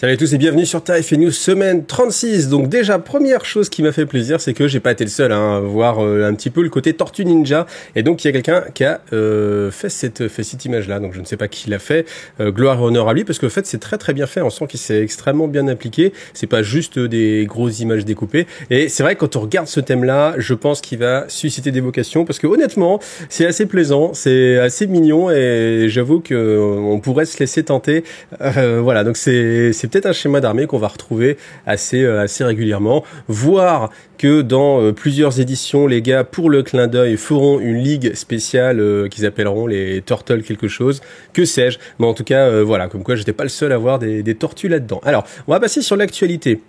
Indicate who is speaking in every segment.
Speaker 1: Salut à tous et bienvenue sur TF News semaine 36. Donc déjà, première chose qui m'a fait plaisir, c'est que j'ai pas été le seul à voir un petit peu le côté Tortue Ninja. Et donc il y a quelqu'un qui a fait cette image-là. Donc je ne sais pas qui l'a fait. Gloire et honneur à lui, parce que en fait c'est très très bien fait. On sent qu'il s'est extrêmement bien appliqué. C'est pas juste des grosses images découpées. Et c'est vrai que quand on regarde ce thème-là, je pense qu'il va susciter des vocations, parce que honnêtement, c'est assez plaisant, c'est assez mignon et j'avoue que on pourrait se laisser tenter. Voilà, donc c'est peut-être un schéma d'armée qu'on va retrouver assez régulièrement, voire que dans plusieurs éditions, les gars, pour le clin d'œil, feront une ligue spéciale qu'ils appelleront les Turtles quelque chose, que sais-je. Mais en tout cas, voilà, comme quoi j'étais pas le seul à voir des tortues là-dedans. Alors, on va passer sur l'actualité.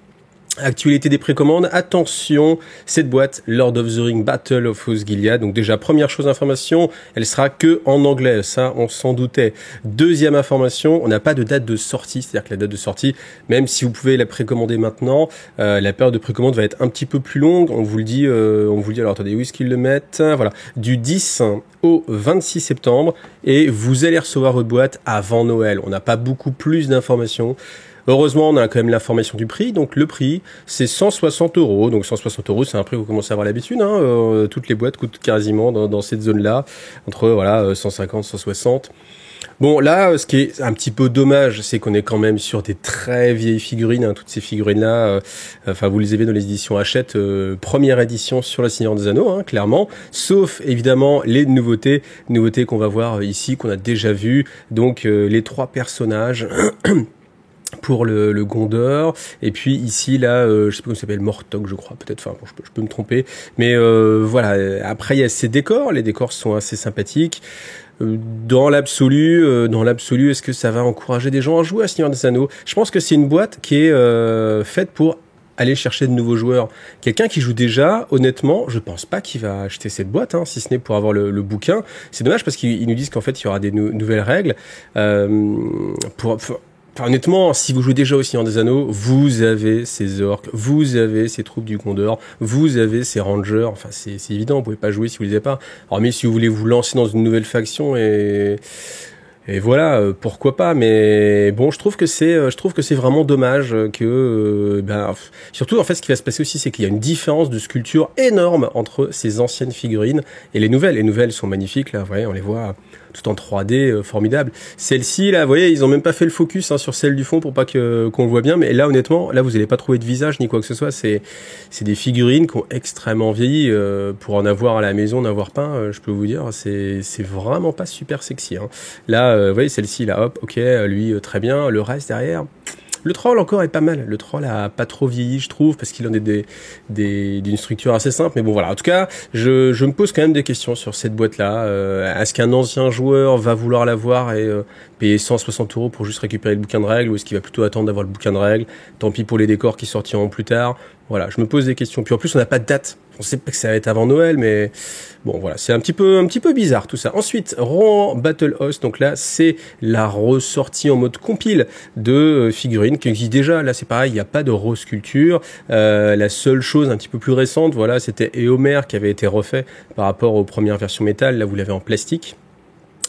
Speaker 1: Actualité des précommandes, attention, cette boîte, Lord of the Rings Battle of Osgiliath. Donc déjà, première chose information, elle sera que en anglais, ça on s'en doutait. Deuxième information, on n'a pas de date de sortie, c'est-à-dire que la date de sortie, même si vous pouvez la précommander maintenant, la période de précommande va être un petit peu plus longue, on vous le dit, alors attendez, où est-ce qu'ils le mettent? Voilà, du 10 au 26 septembre, et vous allez recevoir votre boîte avant Noël. On n'a pas beaucoup plus d'informations. Heureusement, on a quand même l'information du prix. Donc, le prix, c'est 160 €. Donc, 160 €, c'est un prix que vous commencez à avoir l'habitude. Toutes les boîtes coûtent quasiment dans cette zone-là. Entre, 150, 160. Bon, là, ce qui est un petit peu dommage, c'est qu'on est quand même sur des très vieilles figurines. Toutes ces figurines-là, vous les avez dans les éditions Hachette, première édition sur le Seigneur des Anneaux, clairement. Sauf, évidemment, les nouveautés qu'on va voir ici, qu'on a déjà vues. Donc, les 3 personnages... pour le Gondor, et puis ici là je sais pas comment ça s'appelle, Mortok je crois, peut-être, enfin bon, je peux me tromper, mais voilà. Après il y a ces décors, les décors sont assez sympathiques. Dans l'absolu, est-ce que ça va encourager des gens à jouer à Seigneur des Anneaux? Je pense que c'est une boîte qui est faite pour aller chercher de nouveaux joueurs. Quelqu'un qui joue déjà, honnêtement, je pense pas qu'il va acheter cette boîte, si ce n'est pour avoir le bouquin. C'est dommage parce qu'ils nous disent qu'en fait il y aura des nouvelles règles honnêtement, si vous jouez déjà au Seigneur des Anneaux, vous avez ces orques, vous avez ces troupes du Gondor, vous avez ces rangers, c'est évident, vous pouvez pas jouer si vous les avez pas. Alors, mais si vous voulez vous lancer dans une nouvelle faction et voilà, pourquoi pas, mais bon, je trouve que c'est vraiment dommage que, surtout, en fait, ce qui va se passer aussi, c'est qu'il y a une différence de sculpture énorme entre ces anciennes figurines et les nouvelles. Les nouvelles sont magnifiques, là, vous voyez, on les voit tout en 3D, formidable. Celle-ci, là, vous voyez, ils ont même pas fait le focus sur celle du fond pour pas qu'on le voit bien, mais là, honnêtement, là, vous allez pas trouver de visage ni quoi que ce soit. C'est des figurines qui ont extrêmement vieilli. Pour en avoir à la maison, en avoir peint, je peux vous dire, c'est vraiment pas super sexy. Là, vous voyez, celle-ci, là, hop, ok, lui, très bien. Le reste derrière... Le troll encore est pas mal. Le troll a pas trop vieilli, je trouve, parce qu'il en est d'une structure assez simple. Mais bon, voilà. En tout cas, je me pose quand même des questions sur cette boîte-là. Est-ce qu'un ancien joueur va vouloir l'avoir et payer 160 € pour juste récupérer le bouquin de règles, ou est-ce qu'il va plutôt attendre d'avoir le bouquin de règles? Tant pis pour les décors qui sortiront plus tard. Voilà, je me pose des questions. Puis en plus, on n'a pas de date. On sait pas que ça va être avant Noël, mais bon, voilà, c'est un petit peu bizarre tout ça. Ensuite, Rohan Battle Host. Donc là, c'est la ressortie en mode compile de figurines qui existe déjà. Là, c'est pareil, il n'y a pas de resculpture. La seule chose un petit peu plus récente, voilà, c'était Éomer qui avait été refait par rapport aux premières versions métal. Là, vous l'avez en plastique.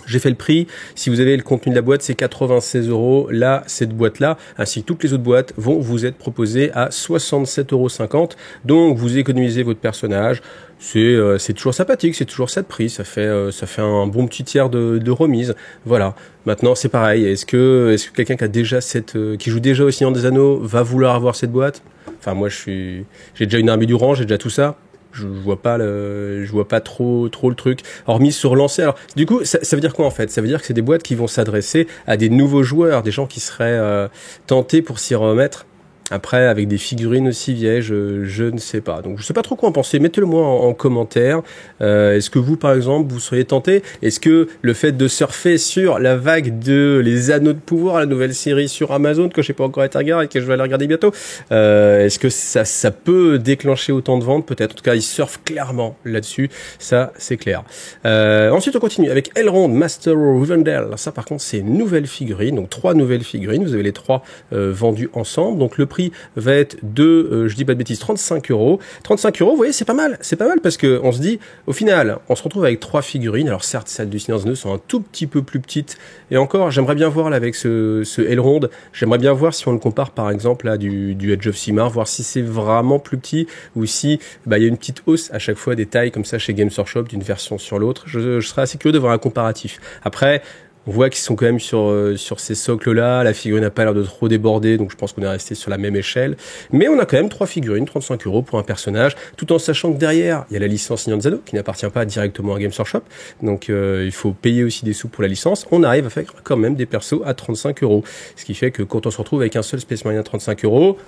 Speaker 1: J'ai fait le prix. Si vous avez le contenu de la boîte, c'est 96 €. Là, cette boîte-là, ainsi que toutes les autres boîtes, vont vous être proposées à 67,50 €. Donc, vous économisez votre personnage. C'est toujours sympathique, c'est toujours ça de prix. Ça fait un bon petit tiers de remise. Voilà. Maintenant, c'est pareil. Est-ce que quelqu'un qui joue déjà au Seigneur des Anneaux va vouloir avoir cette boîte? Enfin, moi, j'ai déjà une armée du rang, j'ai déjà tout ça. Je vois pas trop le truc, hormis sur lancer. Alors du coup, ça veut dire quoi en fait? Ça veut dire que c'est des boîtes qui vont s'adresser à des nouveaux joueurs, des gens qui seraient tentés pour s'y remettre. Après, avec des figurines aussi vieilles, je ne sais pas. Donc, je sais pas trop quoi en penser. Mettez-le moi en commentaire. Est-ce que vous, par exemple, vous seriez tenté? Est-ce que le fait de surfer sur la vague de Les Anneaux de Pouvoir, la nouvelle série sur Amazon, que je sais pas encore été regardé et que je vais aller regarder bientôt, est-ce que ça peut déclencher autant de ventes? Peut-être. En tout cas, ils surfent clairement là-dessus. Ça, c'est clair. Ensuite, on continue avec Elrond, Master of Rivendell. Ça, par contre, c'est une nouvelle figurine. Donc, 3 nouvelles figurines. Vous avez les 3 vendues ensemble. Donc, le prix prix va être de, je dis pas de bêtises, 35 euros. 35 euros, vous voyez, c'est pas mal parce que on se dit, au final, on se retrouve avec 3 figurines. Alors certes, celles du Seigneur des Anneaux sont un tout petit peu plus petites. Et encore, j'aimerais bien voir là avec ce Elrond, j'aimerais bien voir si on le compare par exemple à du Edge of Sigmar, voir si c'est vraiment plus petit ou si il y a une petite hausse à chaque fois des tailles comme ça chez Games Workshop d'une version sur l'autre. Je serais assez curieux de voir un comparatif. Après, on voit qu'ils sont quand même sur ces socles-là. La figurine n'a pas l'air de trop déborder, donc je pense qu'on est resté sur la même échelle. Mais on a quand même 3 figurines, 35 euros pour un personnage, tout en sachant que derrière, il y a la licence Seigneur des Anneaux qui n'appartient pas directement à Games Workshop. Donc il faut payer aussi des sous pour la licence. On arrive à faire quand même des persos à 35 euros. Ce qui fait que quand on se retrouve avec un seul Space Marine à 35 euros,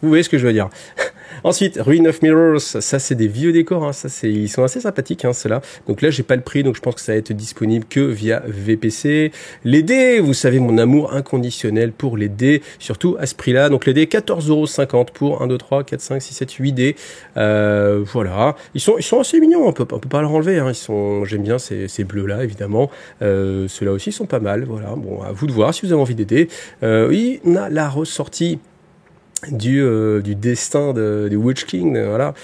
Speaker 1: vous voyez ce que je veux dire. Ensuite, Ruin of Mirrors, ça c'est des vieux décors, hein. Ils sont assez sympathiques, hein, ceux-là. Donc là, j'ai pas le prix, donc je pense que ça va être disponible que via VPC. Les dés, vous savez mon amour inconditionnel pour les dés, surtout à ce prix-là. Donc les dés, 14,50 € pour 1, 2, 3, 4, 5, 6, 7, 8 dés. Voilà. Ils sont assez mignons, on peut pas leur enlever, hein. J'aime bien ces bleus-là, évidemment. Ceux-là aussi sont pas mal, voilà. Bon, à vous de voir si vous avez envie d'aider. Oui, on a la ressortie du destin du Witch King, voilà,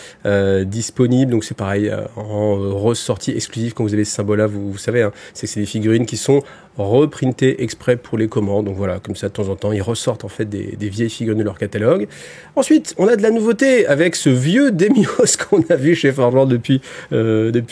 Speaker 1: disponible. Donc c'est pareil, en ressortie exclusive. Quand vous avez ce symbole là, vous savez, hein, c'est des figurines qui sont reprintées exprès pour les commandes. Donc voilà, comme ça de temps en temps ils ressortent en fait des vieilles figurines de leur catalogue. Ensuite on a de la nouveauté avec ce vieux Demios qu'on a vu chez Forge World depuis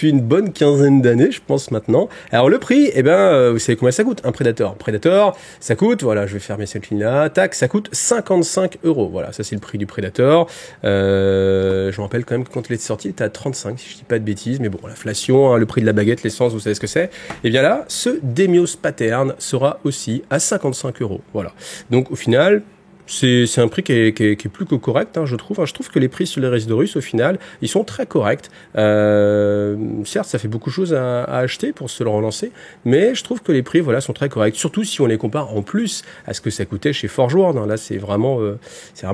Speaker 1: une bonne quinzaine d'années, je pense maintenant. Alors le prix, vous savez combien ça coûte? Un Predator, ça coûte, voilà, je vais fermer cette ligne là, tac, ça coûte 55 euros. Voilà, ça c'est le prix du Predator. Je me rappelle quand même que quand il est sorti, il était à 35, si je dis pas de bêtises, mais bon, l'inflation, hein, le prix de la baguette, l'essence, vous savez ce que c'est. Et bien là, ce Demios Pattern sera aussi à 55 euros. Voilà. Donc au final, c'est un prix qui est plus que correct, hein, je trouve. Je trouve que les prix sur les restes de Russes, au final, ils sont très corrects. Certes, ça fait beaucoup de choses à acheter pour se le relancer, mais je trouve que les prix, voilà, sont très corrects. Surtout si on les compare en plus à ce que ça coûtait chez Forge World, hein. Là, c'est vraiment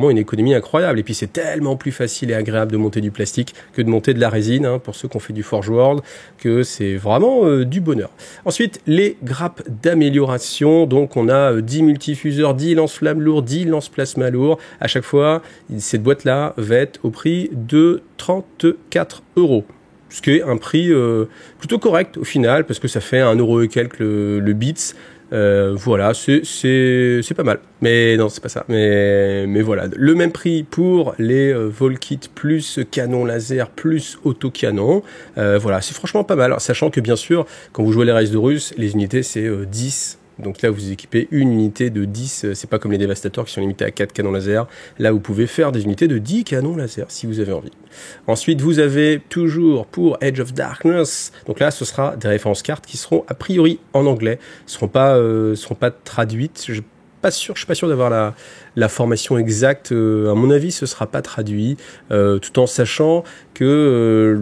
Speaker 1: une économie incroyable. Et puis, c'est tellement plus facile et agréable de monter du plastique que de monter de la résine, hein, pour ceux qui ont fait du Forge World, que c'est vraiment du bonheur. Ensuite, les grappes d'amélioration. Donc, on a 10 multifuseurs, 10 lance-flammes lourds, 10 lance-plasma lourd. À chaque fois, cette boîte-là va être au prix de 34 euros. Ce qui est un prix plutôt correct au final, parce que ça fait 1 euro et quelques le bits. Voilà, c'est pas mal. Mais non, c'est pas ça. Mais voilà, le même prix pour les Volkit plus canon laser plus autocanon. Voilà, c'est franchement pas mal. Alors, sachant que bien sûr, quand vous jouez les Rise de Russe, les unités c'est 10. Donc là, vous équipez une unité de 10, c'est pas comme les dévastateurs qui sont limités à 4 canons laser. Là, vous pouvez faire des unités de 10 canons laser si vous avez envie. Ensuite, vous avez toujours pour Edge of Darkness, donc là, ce sera des références cartes qui seront a priori en anglais, seront pas traduites. Je suis pas sûr d'avoir la formation exacte. À mon avis, ce sera pas traduit, tout en sachant que,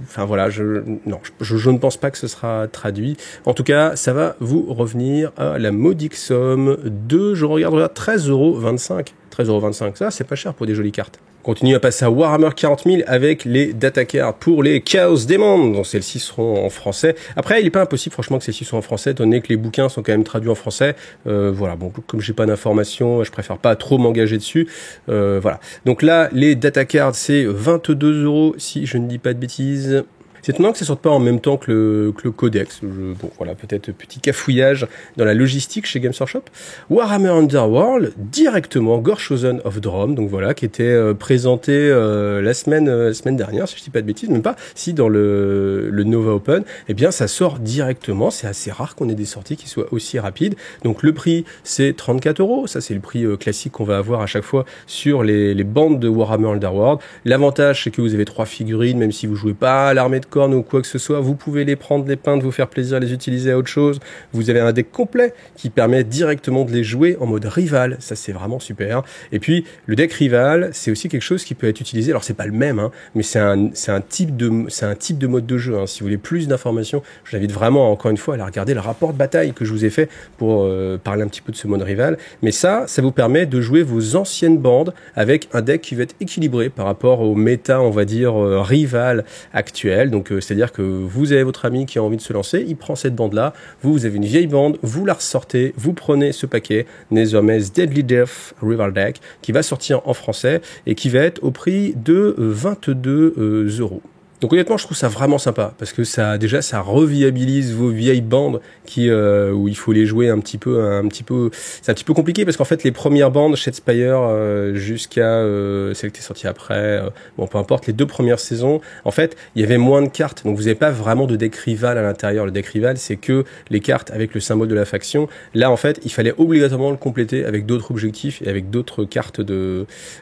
Speaker 1: enfin voilà, je ne pense pas que ce sera traduit. En tout cas, ça va vous revenir à la modique somme de, je regarde 13,25 €. 13,25 €, ça c'est pas cher pour des jolies cartes. On continue à passer à Warhammer 40 000 avec les data cards pour les Chaos Demons. Donc celles-ci seront en français. Après, il n'est pas impossible franchement que celles-ci soient en français, étant donné que les bouquins sont quand même traduits en français. Voilà, bon, comme j'ai pas d'informations, je préfère pas trop m'engager dessus. Voilà. Donc là, les data cards, c'est 22 € si je ne dis pas de bêtises. C'est étonnant que ça sorte pas en même temps que le codex. Bon, voilà, peut-être petit cafouillage dans la logistique chez Games Workshop. Warhammer Underworld, directement, Gorschosen of Drum, donc voilà, qui était présenté la semaine dernière, si je dis pas de bêtises, même pas, si dans le Nova Open, eh bien, ça sort directement. C'est assez rare qu'on ait des sorties qui soient aussi rapides. Donc, le prix, c'est 34 €. Ça, c'est le prix classique qu'on va avoir à chaque fois sur les bandes de Warhammer Underworld. L'avantage, c'est que vous avez 3 figurines, même si vous jouez pas à l'armée de cornes ou quoi que ce soit, vous pouvez les prendre, les peindre, vous faire plaisir, les utiliser à autre chose. Vous avez un deck complet qui permet directement de les jouer en mode rival. Ça, c'est vraiment super. Et puis, le deck rival, c'est aussi quelque chose qui peut être utilisé. Alors, c'est pas le même, hein, mais c'est un type de mode de jeu, hein. Si vous voulez plus d'informations, je vous invite vraiment, encore une fois, à aller regarder le rapport de bataille que je vous ai fait pour parler un petit peu de ce mode rival. Mais ça vous permet de jouer vos anciennes bandes avec un deck qui va être équilibré par rapport au méta, on va dire, rival actuel. Donc, donc c'est-à-dire que vous avez votre ami qui a envie de se lancer, il prend cette bande-là, vous avez une vieille bande, vous la ressortez, vous prenez ce paquet, Nethermans Deadly Death Rival Deck, qui va sortir en français et qui va être au prix de 22 €. Donc honnêtement, je trouve ça vraiment sympa parce que ça reviabilise vos vieilles bandes où il faut les jouer un petit peu. C'est un petit peu compliqué parce qu'en fait les premières bandes Shadespire jusqu'à celle qui est sortie après, bon peu importe, les 2 premières saisons, en fait il y avait moins de cartes, donc vous n'avez pas vraiment de deck rival à l'intérieur. Le deck rival c'est que les cartes avec le symbole de la faction. Là en fait il fallait obligatoirement le compléter avec d'autres objectifs et avec d'autres cartes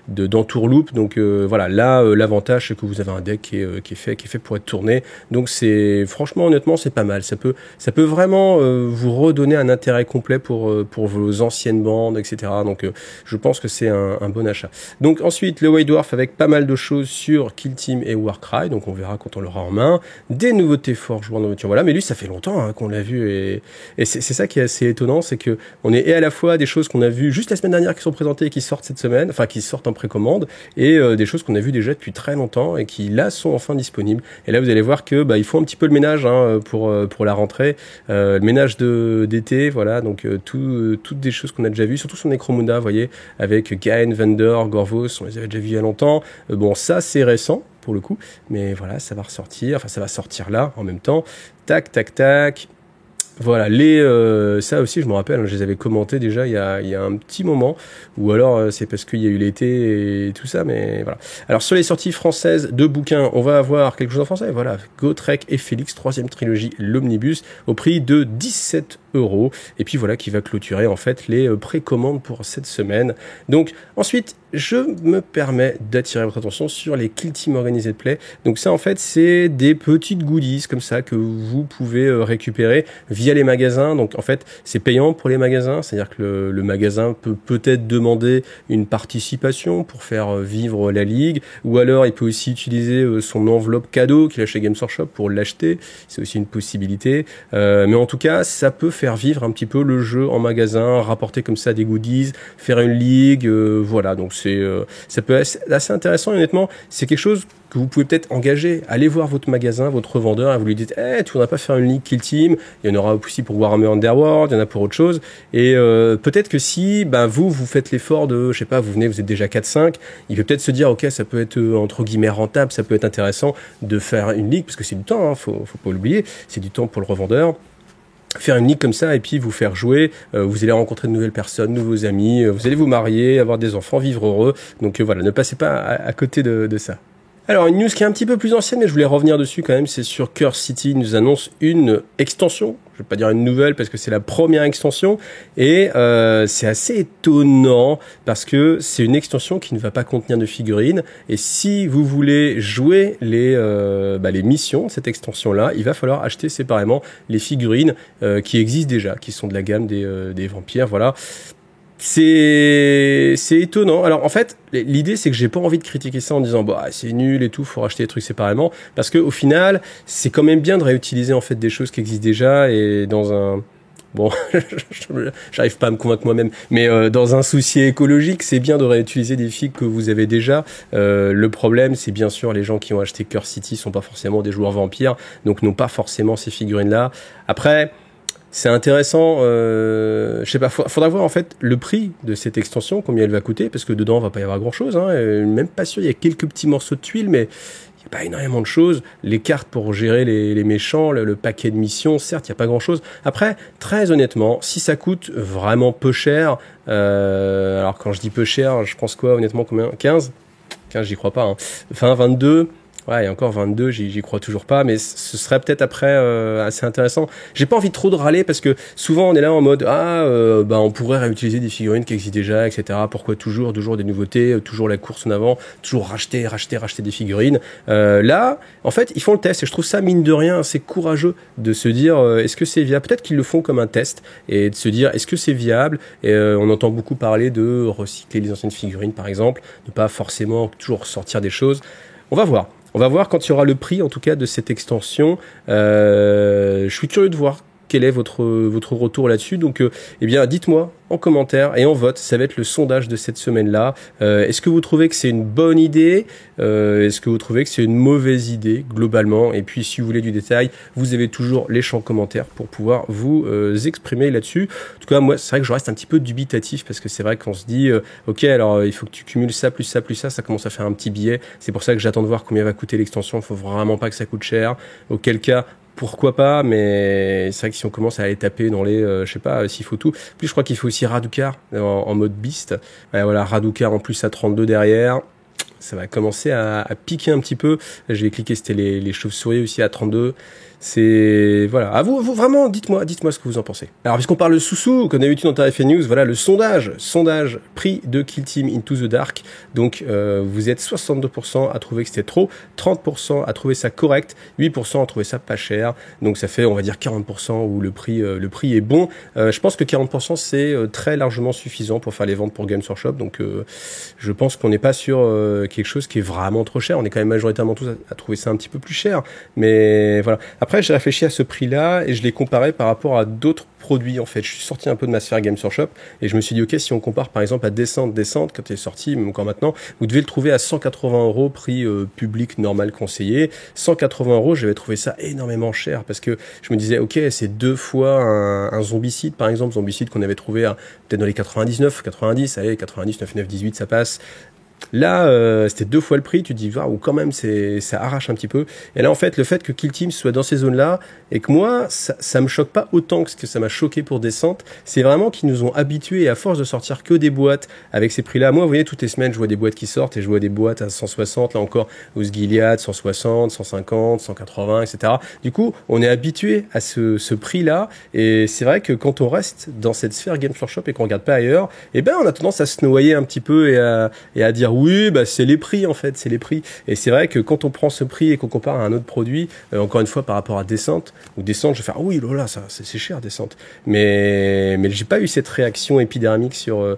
Speaker 1: d'entourloupe. Donc voilà, là l'avantage c'est que vous avez un deck qui est fait pour être tourné, donc c'est franchement honnêtement c'est pas mal, ça peut vraiment vous redonner un intérêt complet pour vos anciennes bandes, etc. Donc je pense que c'est un bon achat. Donc ensuite le White Dwarf avec pas mal de choses sur Kill Team et Warcry, donc on verra quand on l'aura en main, des nouveautés Forge World Nourriture, voilà, mais lui ça fait longtemps qu'on l'a vu et c'est ça qui est assez étonnant, c'est que on est à la fois des choses qu'on a vues juste la semaine dernière qui sont présentées et qui sortent cette semaine, enfin qui sortent en précommande, et des choses qu'on a vues déjà depuis très longtemps et qui là sont enfin disponibles. Et là vous allez voir que il faut un petit peu le ménage pour la rentrée, le ménage d'été, voilà, donc toutes des choses qu'on a déjà vues, surtout sur Necromunda, vous voyez, avec Gain, Vendor, Gorvos, on les avait déjà vus il y a longtemps. Bon, ça c'est récent pour le coup, mais voilà, ça va ressortir, enfin ça va sortir là en même temps. Tac, tac, tac. Voilà, ça aussi je me rappelle, je les avais commentés déjà il y a un petit moment, ou alors c'est parce qu'il y a eu l'été et tout ça, mais voilà. Alors sur les sorties françaises de bouquins, on va avoir quelque chose en français, voilà, Gotrek et Félix, 3e trilogie, l'Omnibus, au prix de 17 €, et puis voilà qui va clôturer en fait les précommandes pour cette semaine. Donc ensuite, je me permets d'attirer votre attention sur les Kill Team Organized Play. Donc ça en fait c'est des petites goodies comme ça que vous pouvez récupérer via les magasins. Donc en fait c'est payant pour les magasins, c'est-à-dire que le magasin peut peut-être demander une participation pour faire vivre la ligue, ou alors il peut aussi utiliser son enveloppe cadeau qu'il a chez Games Workshop pour l'acheter, c'est aussi une possibilité, mais en tout cas ça peut faire vivre un petit peu le jeu en magasin, rapporter comme ça des goodies, faire une ligue, voilà, donc ça peut être assez intéressant, et honnêtement c'est quelque chose que vous pouvez peut-être engager. Allez voir votre magasin, votre revendeur, et vous lui dites tu voudrais pas faire une ligue Kill Team, il y en aura aussi pour Warhammer Underworld, il y en a pour autre chose, et peut-être que si vous faites l'effort de, je sais pas, vous êtes déjà 4-5, il peut peut-être se dire ok, ça peut être entre guillemets rentable, ça peut être intéressant de faire une ligue, parce que c'est du temps, faut pas l'oublier, c'est du temps pour le revendeur. Faire une ligue comme ça et puis vous faire jouer, vous allez rencontrer de nouvelles personnes, nouveaux amis, vous allez vous marier, avoir des enfants, vivre heureux, donc voilà, ne passez pas à côté de ça. Alors une news qui est un petit peu plus ancienne, mais je voulais revenir dessus quand même, c'est sur Curse City, ils nous annonce une extension, je vais pas dire une nouvelle parce que c'est la première extension, et c'est assez étonnant parce que c'est une extension qui ne va pas contenir de figurines, et si vous voulez jouer les missions de cette extension-là, il va falloir acheter séparément les figurines qui existent déjà, qui sont de la gamme des vampires, voilà. C'est étonnant. Alors en fait, l'idée c'est que j'ai pas envie de critiquer ça en disant c'est nul et tout, faut racheter les trucs séparément, parce que au final, c'est quand même bien de réutiliser en fait des choses qui existent déjà, et dans un j'arrive pas à me convaincre moi-même, mais dans un souci écologique, c'est bien de réutiliser des figues que vous avez déjà. Le problème, c'est bien sûr les gens qui ont acheté Curse City sont pas forcément des joueurs vampires, donc n'ont pas forcément ces figurines-là. Après, c'est intéressant, je sais pas, faudra voir en fait le prix de cette extension, combien elle va coûter, parce que dedans, il va pas y avoir grand-chose, même pas sûr, il y a quelques petits morceaux de tuiles, mais il n'y a pas énormément de choses. Les cartes pour gérer les méchants, le paquet de missions, certes, il n'y a pas grand-chose. Après, très honnêtement, si ça coûte vraiment peu cher, alors quand je dis peu cher, je pense quoi, honnêtement, combien ? 15, j'y crois pas, Enfin, 22... Ouais, et encore 22, j'y crois toujours pas, mais ce serait peut-être après assez intéressant. J'ai pas envie trop de râler parce que souvent on est là en mode on pourrait réutiliser des figurines qui existent déjà, etc. Pourquoi toujours des nouveautés, toujours la course en avant, toujours racheter des figurines. Là, en fait, ils font le test et je trouve ça mine de rien assez courageux de se dire est-ce que c'est viable. Peut-être qu'ils le font comme un test et de se dire est-ce que c'est viable. Et on entend beaucoup parler de recycler les anciennes figurines par exemple, ne pas forcément toujours sortir des choses. On va voir. On va voir quand il y aura le prix, en tout cas, de cette extension. Je suis curieux de voir quel est votre retour là-dessus. Donc, eh bien, dites-moi en commentaire et en vote. Ça va être le sondage de cette semaine-là. Est-ce que vous trouvez que c'est une bonne idée? Est-ce que vous trouvez que c'est une mauvaise idée, globalement? Et puis, si vous voulez du détail, vous avez toujours les champs commentaires pour pouvoir vous exprimer là-dessus. En tout cas, moi, c'est vrai que je reste un petit peu dubitatif parce que c'est vrai qu'on se dit, ok, alors il faut que tu cumules ça, plus ça, plus ça commence à faire un petit billet. C'est pour ça que j'attends de voir combien va coûter l'extension. Il faut vraiment pas que ça coûte cher. Auquel cas, pourquoi pas, mais c'est vrai que si on commence à aller taper dans les, je sais pas, s'il faut tout. Puis je crois qu'il faut aussi Radukar en mode beast. Ouais, voilà, Radukar en plus à 32 derrière. Ça va commencer à piquer un petit peu. Là, j'ai cliqué, c'était les chauves-souris aussi à 32. C'est, voilà. À vous vraiment, dites-moi ce que vous en pensez. Alors, puisqu'on parle de sous-sous, comme d'habitude dans TFA News, voilà, le sondage, prix de Kill Team Into the Dark. Donc, vous êtes 62% à trouver que c'était trop, 30% à trouver ça correct, 8% à trouver ça pas cher. Donc, ça fait, on va dire, 40% où le prix est bon. Je pense que 40% c'est très largement suffisant pour faire les ventes pour Games Workshop. Donc, je pense qu'on n'est pas sur quelque chose qui est vraiment trop cher. On est quand même majoritairement tous à trouver ça un petit peu plus cher. Mais voilà. Après, j'ai réfléchi à ce prix-là et je l'ai comparé par rapport à d'autres produits. En fait, je suis sorti un peu de ma sphère Games Workshop et je me suis dit, ok, si on compare par exemple à Descente, quand il est sorti, même encore maintenant, vous devez le trouver à 180 €, prix public normal conseillé. 180 €, j'avais trouvé ça énormément cher parce que je me disais, ok, c'est 2 fois un Zombicide, par exemple, Zombicide qu'on avait trouvé à peut-être dans les 99, 90, allez, 90, 99, 18, ça passe. Là, c'était 2 fois le prix, tu te dis, waouh, quand même, ça arrache un petit peu. Et là, en fait, le fait que Kill Team soit dans ces zones-là, et que moi, ça me choque pas autant que ce que ça m'a choqué pour Descente, c'est vraiment qu'ils nous ont habitués, à force de sortir que des boîtes avec ces prix-là. Moi, vous voyez, toutes les semaines, je vois des boîtes qui sortent, et je vois des boîtes à 160, là encore, Osgiliath, 160, 150, 180, etc. Du coup, on est habitué à ce prix-là, et c'est vrai que quand on reste dans cette sphère Games Workshop et qu'on regarde pas ailleurs, eh ben, on a tendance à se noyer un petit peu et à dire oui, bah c'est les prix en fait, c'est les prix. Et c'est vrai que quand on prend ce prix et qu'on compare à un autre produit, encore une fois par rapport à Descente, ou Descente, je vais faire oui, là, ça c'est cher Descente. Mais j'ai pas eu cette réaction épidermique sur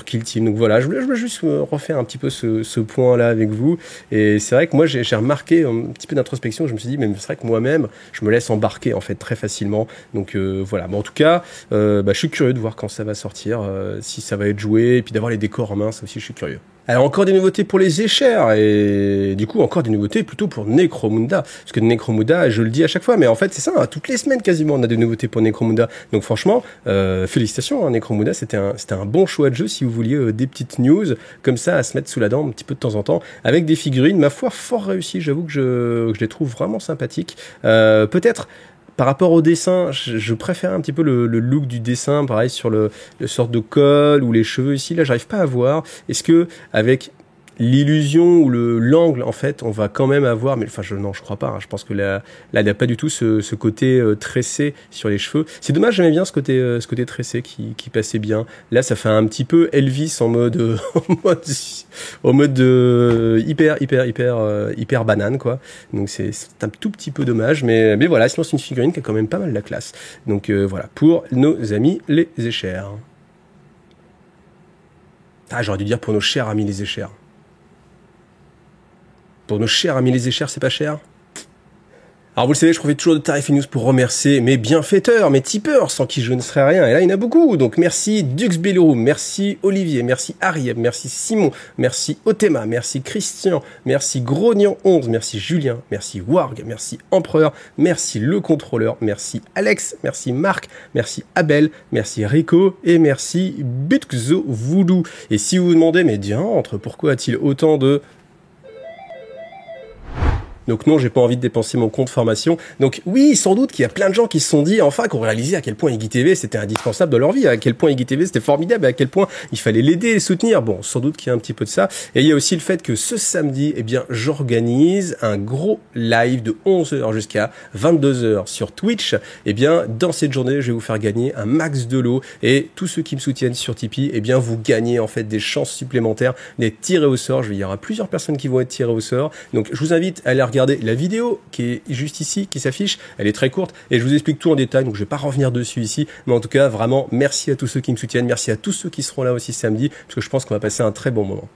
Speaker 1: Kill Team. Donc voilà, je voulais juste refaire un petit peu ce point là avec vous. Et c'est vrai que moi j'ai remarqué un petit peu d'introspection. Je me suis dit, mais c'est vrai que moi-même, je me laisse embarquer en fait très facilement. Donc voilà. Bon, en tout cas, je suis curieux de voir quand ça va sortir, si ça va être joué, et puis d'avoir les décors en main, ça aussi je suis curieux. Alors encore des nouveautés pour les échères et du coup encore des nouveautés plutôt pour Necromunda, parce que Necromunda, je le dis à chaque fois, mais en fait c'est ça, hein, toutes les semaines quasiment on a des nouveautés pour Necromunda. Donc franchement, félicitations, hein, Necromunda, c'était un bon choix de jeu si vous vouliez des petites news comme ça à se mettre sous la dent un petit peu de temps en temps avec des figurines, ma foi fort réussies. J'avoue que je les trouve vraiment sympathiques. Peut-être par rapport au dessin, je préfère un petit peu le look du dessin, pareil sur le sorte de col ou les cheveux ici. Là, j'arrive pas à voir. Est-ce que avec l'illusion ou l'angle, en fait, on va quand même avoir, mais enfin, non, je crois pas. Hein, je pense que là, il n'y a pas du tout ce côté tressé sur les cheveux. C'est dommage, j'aimais bien ce côté tressé qui passait bien. Là, ça fait un petit peu Elvis en mode, hyper banane, quoi. Donc c'est un tout petit peu dommage, mais voilà. Sinon, c'est une figurine qui a quand même pas mal la classe. Donc voilà, pour nos amis les échères. Ah, j'aurais dû dire pour nos chers amis les échères. Pour nos chers amis les échères, c'est pas cher. Alors vous le savez, je profite toujours de TFA News pour remercier mes bienfaiteurs, mes tipeurs, sans qui je ne serais rien. Et là, il y en a beaucoup. Donc merci Dux Belleroux, merci Olivier, merci Arieb, merci Simon, merci Otema, merci Christian, merci Grognon11, merci Julien, merci Warg, merci Empereur, merci Le Contrôleur, merci Alex, merci Marc, merci Abel, merci Rico et merci Butxo Voodoo. Et si vous vous demandez, mais diantre, pourquoi a-t-il autant de... Donc non, j'ai pas envie de dépenser mon compte formation. Donc oui, sans doute qu'il y a plein de gens qui se sont dit, enfin, qu'on réalisé à quel point Iggy TV c'était indispensable dans leur vie, à quel point Iggy TV c'était formidable, à quel point il fallait l'aider et le soutenir. Bon, sans doute qu'il y a un petit peu de ça. Et il y a aussi le fait que ce samedi, eh bien, j'organise un gros live de 11h jusqu'à 22h sur Twitch. Eh bien, dans cette journée, je vais vous faire gagner un max de lots et tous ceux qui me soutiennent sur Tipeee, eh bien, vous gagnez en fait des chances supplémentaires d'être tirés au sort. Il y aura plusieurs personnes qui vont être tirées au sort. Donc, je vous invite à aller regarder la vidéo qui est juste ici, qui s'affiche. Elle est très courte et je vous explique tout en détail, donc je vais pas revenir dessus ici. Mais en tout cas, vraiment, merci à tous ceux qui me soutiennent. Merci à tous ceux qui seront là aussi samedi, parce que je pense qu'on va passer un très bon moment.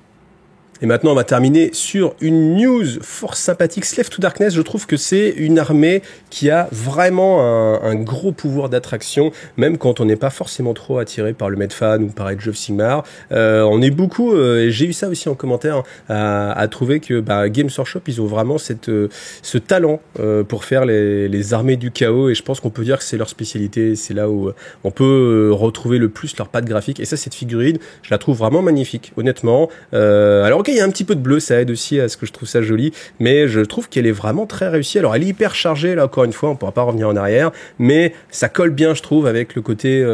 Speaker 1: Et maintenant, on va terminer sur une news fort sympathique. Slave to Darkness, je trouve que c'est une armée qui a vraiment un gros pouvoir d'attraction, même quand on n'est pas forcément trop attiré par le Medfan ou par Age of Sigmar. On est beaucoup, et j'ai eu ça aussi en commentaire, à trouver que Games Workshop, ils ont vraiment ce talent pour faire les armées du chaos, et je pense qu'on peut dire que c'est leur spécialité. C'est là où on peut retrouver le plus leur patte graphique. Et ça, cette figurine, je la trouve vraiment magnifique, honnêtement. Alors ok, il y a un petit peu de bleu, ça aide aussi à ce que je trouve ça joli, mais je trouve qu'elle est vraiment très réussie. Alors elle est hyper chargée, là encore une fois, on pourra pas revenir en arrière, mais ça colle bien, je trouve, avec le côté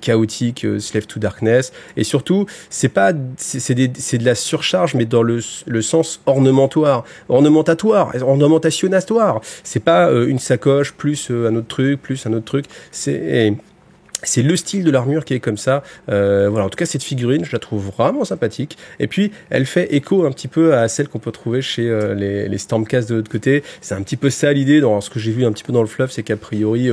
Speaker 1: chaotique, Slave to Darkness. Et surtout, c'est de la surcharge, mais dans le sens ornementationnatoire. C'est pas une sacoche plus un autre truc. C'est le style de l'armure qui est comme ça. Voilà, en tout cas, cette figurine, je la trouve vraiment sympathique. Et puis, elle fait écho un petit peu à celle qu'on peut trouver chez les Stormcast de l'autre côté. C'est un petit peu ça l'idée, dans ce que j'ai vu un petit peu dans le fluff, c'est qu'a priori,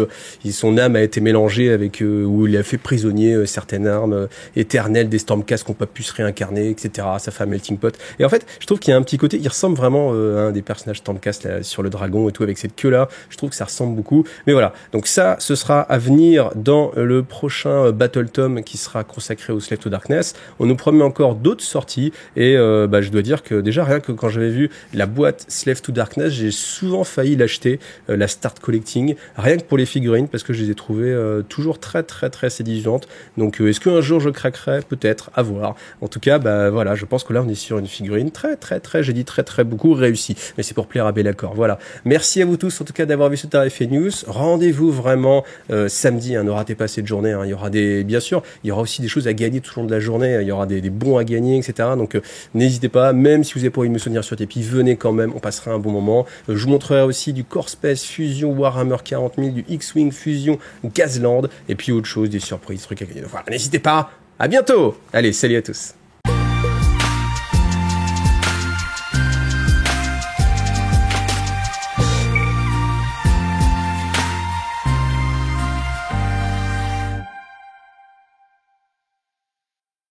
Speaker 1: son âme a été mélangée avec, où il a fait prisonnier certaines armes éternelles des Stormcast qui n'ont pas pu se réincarner, etc. Ça fait un melting pot. Et en fait, je trouve qu'il y a un petit côté, il ressemble vraiment à un des personnages Stormcast là, sur le dragon et tout, avec cette queue-là. Je trouve que ça ressemble beaucoup. Mais voilà, donc ça, ce sera à venir dans le prochain Battle Tome qui sera consacré au Slave to Darkness. On nous promet encore d'autres sorties, et je dois dire que déjà, rien que quand j'avais vu la boîte Slave to Darkness, j'ai souvent failli l'acheter, la Start Collecting, rien que pour les figurines, parce que je les ai trouvées toujours très très très séduisantes. Donc est-ce qu'un jour je craquerai? Peut-être, à voir. En tout cas, voilà, je pense que là on est sur une figurine très très très, j'ai dit très très beaucoup réussie, mais c'est pour plaire à Bellacore. Voilà, merci à vous tous en tout cas d'avoir vu ce Tarif et News. Rendez-vous vraiment samedi, ne ratez pas cette journée, il y aura bien sûr, il y aura aussi des choses à gagner tout au long de la journée, il y aura des bons à gagner, etc. Donc n'hésitez pas, même si vous n'avez pas envie de me soutenir sur Tipeee, venez quand même, on passera un bon moment. Je vous montrerai aussi du Core Space Fusion Warhammer 40 000, du X-Wing Fusion Gazland, et puis autre chose, des surprises, trucs à gagner. Voilà, n'hésitez pas, à bientôt. Allez, salut à tous.